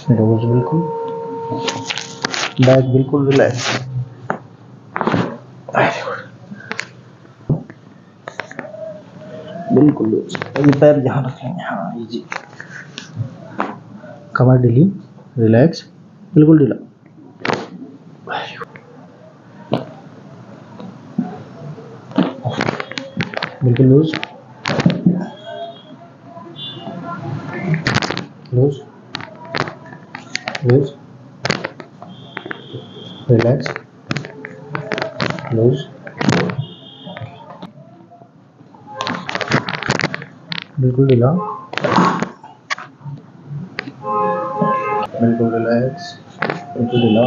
रोज बिल्कुल, बैक बिल्कुल रिलैक्स, बिल्कुल लूज। अभी पैर यहाँ रखेंगे, हाँ इजी। कमर ढीली, रिलैक्स, बिल्कुल ढीला, बिल्कुल loose, loose, loose, relax, loose, बिल्कुल ढीला, बिल्कुल रिलैक्स, बिल्कुल ढीला।